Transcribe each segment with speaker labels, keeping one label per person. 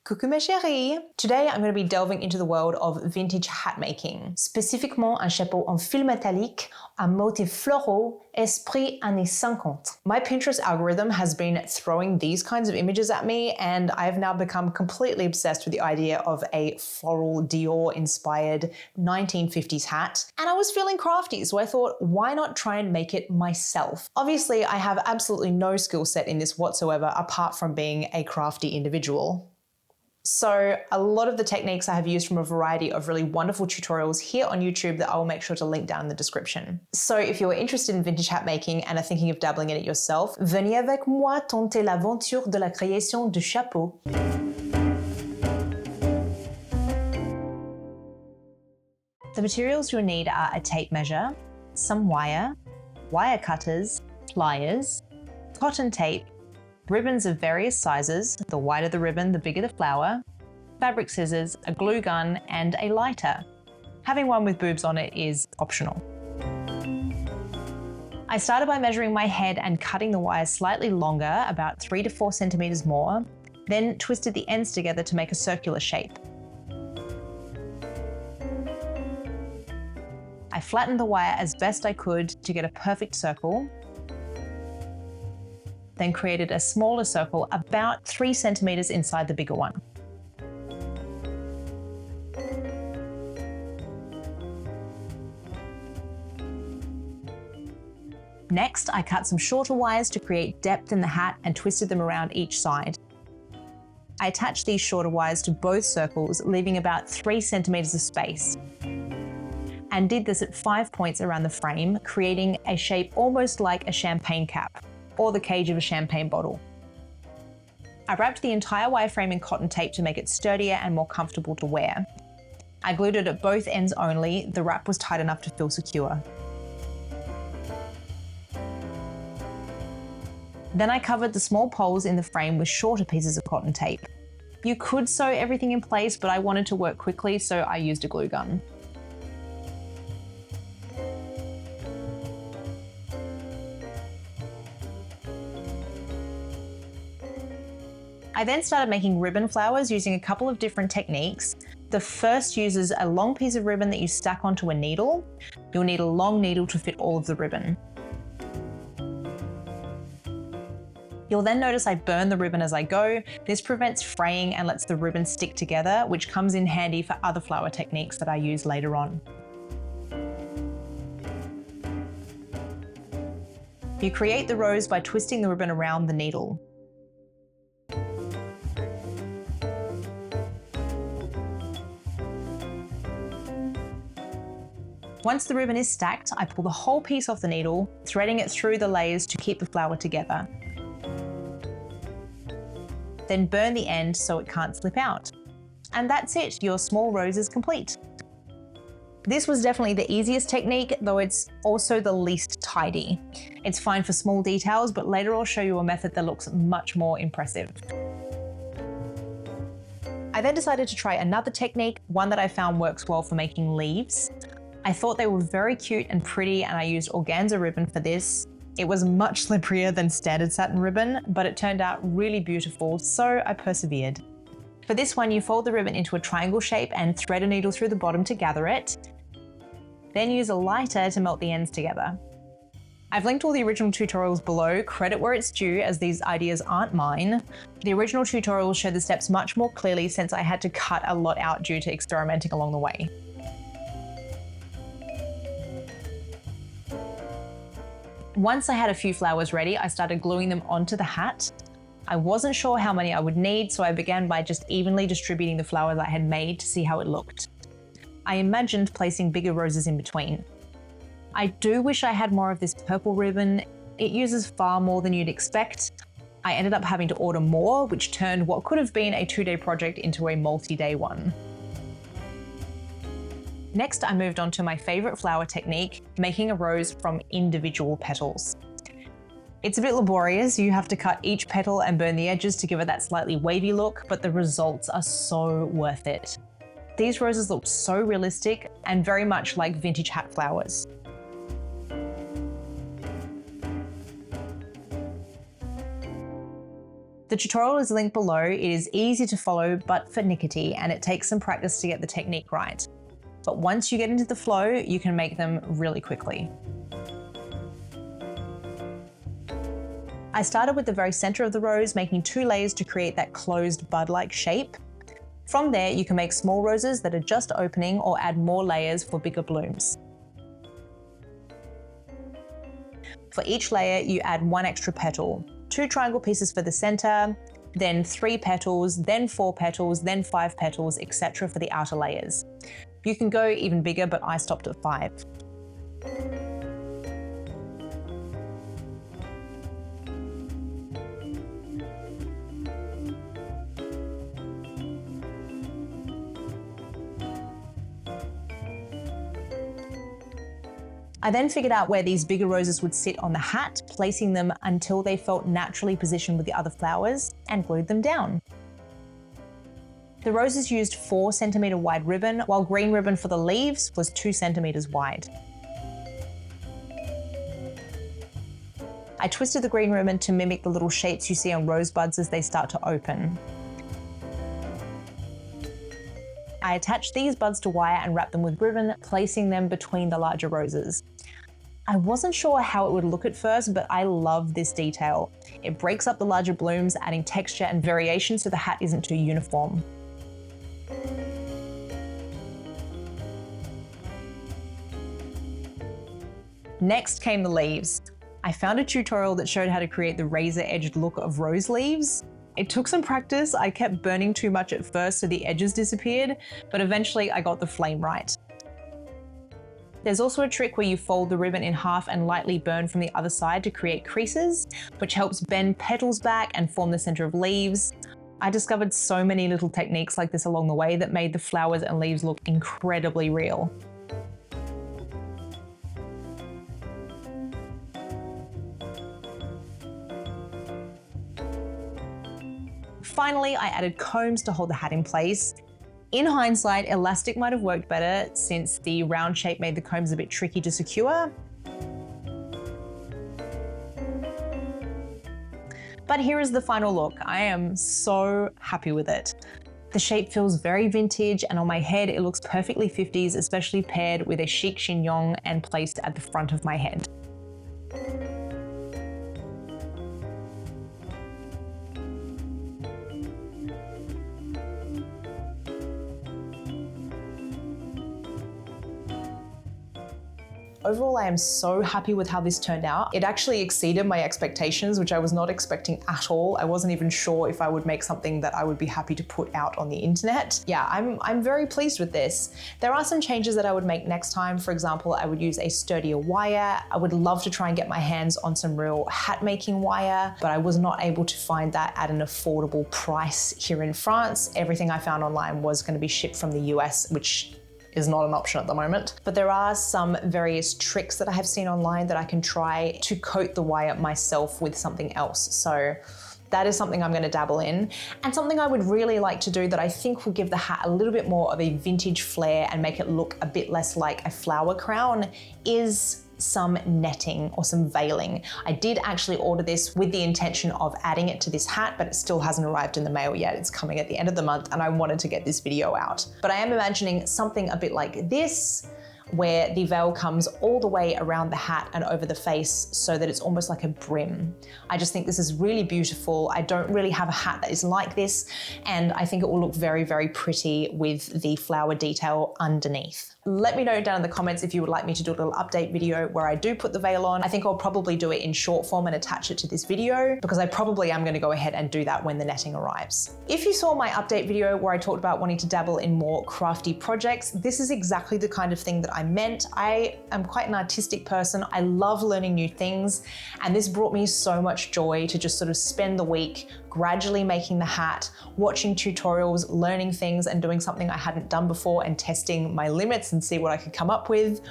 Speaker 1: Coucou mes chéris! Today I'm going to be delving into the world of vintage hat making, spécifiquement un chapeau en fil métallique, à motifs floraux, esprit années 50. My Pinterest algorithm has been throwing these kinds of images at me, and I've now become completely obsessed with the idea of a floral Dior inspired 1950s hat. And I was feeling crafty, so I thought, why not try and make it myself? Obviously, I have absolutely no skill set in this whatsoever, apart from being a crafty individual. So a lot of the techniques I have used from a variety of really wonderful tutorials here on YouTube that I will make sure to link down in the description. So if you're interested in vintage hat making and are thinking of dabbling in it yourself, venez avec moi tenter l'aventure de la création de chapeaux. The materials you'll need are a tape measure, some wire cutters, pliers, cotton tape, ribbons of various sizes, the wider the ribbon, the bigger the flower, fabric scissors, a glue gun, and a lighter. Having one with boobs on it is optional. I started by measuring my head and cutting the wire slightly longer, about 3 to 4 centimeters more, then twisted the ends together to make a circular shape. I flattened the wire as best I could to get a perfect circle, then created a smaller circle about 3 centimeters inside the bigger one. Next, I cut some shorter wires to create depth in the hat and twisted them around each side. I attached these shorter wires to both circles, leaving about 3 centimeters of space, and did this at 5 points around the frame, creating a shape almost like a champagne cap, or the cage of a champagne bottle. I wrapped the entire wireframe in cotton tape to make it sturdier and more comfortable to wear. I glued it at both ends only, the wrap was tight enough to feel secure. Then I covered the small poles in the frame with shorter pieces of cotton tape. You could sew everything in place, but I wanted to work quickly, so I used a glue gun. I then started making ribbon flowers using a couple of different techniques. The first uses a long piece of ribbon that you stack onto a needle. You'll need a long needle to fit all of the ribbon. You'll then notice I burn the ribbon as I go. This prevents fraying and lets the ribbon stick together, which comes in handy for other flower techniques that I use later on. You create the rose by twisting the ribbon around the needle. Once the ribbon is stacked, I pull the whole piece off the needle, threading it through the layers to keep the flower together. Then burn the end so it can't slip out. And that's it, your small rose is complete. This was definitely the easiest technique, though it's also the least tidy. It's fine for small details, but later I'll show you a method that looks much more impressive. I then decided to try another technique, one that I found works well for making leaves. I thought they were very cute and pretty, and I used organza ribbon for this. It was much slipperier than standard satin ribbon, but it turned out really beautiful, so I persevered. For this one, you fold the ribbon into a triangle shape and thread a needle through the bottom to gather it. Then use a lighter to melt the ends together. I've linked all the original tutorials below, credit where it's due, as these ideas aren't mine. The original tutorials show the steps much more clearly since I had to cut a lot out due to experimenting along the way. Once I had a few flowers ready, I started gluing them onto the hat. I wasn't sure how many I would need, so I began by just evenly distributing the flowers I had made to see how it looked. I imagined placing bigger roses in between. I do wish I had more of this purple ribbon. It uses far more than you'd expect. I ended up having to order more, which turned what could have been a 2-day project into a multi-day one. Next, I moved on to my favorite flower technique, making a rose from individual petals. It's a bit laborious. You have to cut each petal and burn the edges to give it that slightly wavy look, but the results are so worth it. These roses looked so realistic and very much like vintage hat flowers. The tutorial is linked below. It is easy to follow, but finicky, and it takes some practice to get the technique right. But once you get into the flow, you can make them really quickly. I started with the very center of the rose, making 2 layers to create that closed bud-like shape. From there, you can make small roses that are just opening or add more layers for bigger blooms. For each layer, you add 1 extra petal, 2 triangle pieces for the center, then 3 petals, then 4 petals, then 5 petals, etc. for the outer layers. You can go even bigger, but I stopped at 5. I then figured out where these bigger roses would sit on the hat, placing them until they felt naturally positioned with the other flowers, and glued them down. The roses used 4 centimeter wide ribbon, while green ribbon for the leaves was 2 centimeters wide. I twisted the green ribbon to mimic the little shapes you see on rosebuds as they start to open. I attached these buds to wire and wrapped them with ribbon, placing them between the larger roses. I wasn't sure how it would look at first, but I love this detail. It breaks up the larger blooms, adding texture and variation so the hat isn't too uniform. Next came the leaves. I found a tutorial that showed how to create the razor-edged look of rose leaves. It took some practice. I kept burning too much at first so the edges disappeared, but eventually I got the flame right. There's also a trick where you fold the ribbon in half and lightly burn from the other side to create creases, which helps bend petals back and form the center of leaves. I discovered so many little techniques like this along the way that made the flowers and leaves look incredibly real. Finally, I added combs to hold the hat in place. In hindsight, elastic might have worked better since the round shape made the combs a bit tricky to secure. But here is the final look. I am so happy with it. The shape feels very vintage, and on my head it looks perfectly 50s, especially paired with a chic chignon and placed at the front of my head. Overall, I am so happy with how this turned out. It actually exceeded my expectations, which I was not expecting at all. I wasn't even sure if I would make something that I would be happy to put out on the internet. Yeah, I'm very pleased with this. There are some changes that I would make next time. For example, I would use a sturdier wire. I would love to try and get my hands on some real hat making wire, but I was not able to find that at an affordable price here in France. Everything I found online was going to be shipped from the US, which is not an option at the moment. But there are some various tricks that I have seen online that I can try to coat the wire myself with something else. So that is something I'm going to dabble in. And something I would really like to do that I think will give the hat a little bit more of a vintage flair and make it look a bit less like a flower crown is some netting or some veiling. I did actually order this with the intention of adding it to this hat, but it still hasn't arrived in the mail yet. It's coming at the end of the month and I wanted to get this video out. But I am imagining something a bit like this, where the veil comes all the way around the hat and over the face so that it's almost like a brim. I just think this is really beautiful. I don't really have a hat that is like this, and I think it will look very, very pretty with the flower detail underneath. Let me know down in the comments if you would like me to do a little update video where I do put the veil on. I think I'll probably do it in short form and attach it to this video because I probably am going to go ahead and do that when the netting arrives. If you saw my update video where I talked about wanting to dabble in more crafty projects, this is exactly the kind of thing that I meant. I am quite an artistic person. I love learning new things, and this brought me so much joy to just sort of spend the week gradually making the hat, watching tutorials, learning things and doing something I hadn't done before and testing my limits and see what I could come up with.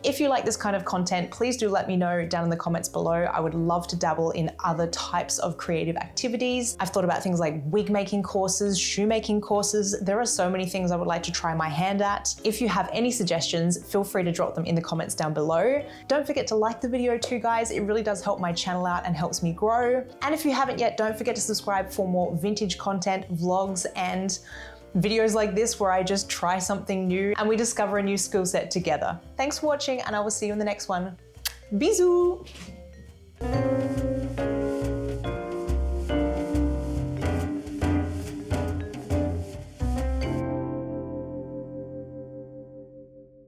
Speaker 1: If you like this kind of content, please do let me know down in the comments below. I would love to dabble in other types of creative activities. I've thought about things like wig making courses, shoemaking courses. There are so many things I would like to try my hand at. If you have any suggestions, feel free to drop them in the comments down below. Don't forget to like the video too, guys. It really does help my channel out and helps me grow. And if you haven't yet, don't forget to subscribe for more vintage content, vlogs, and videos like this where I just try something new and we discover a new skill set together. Thanks for watching, and I will see you in the next one. Bisous!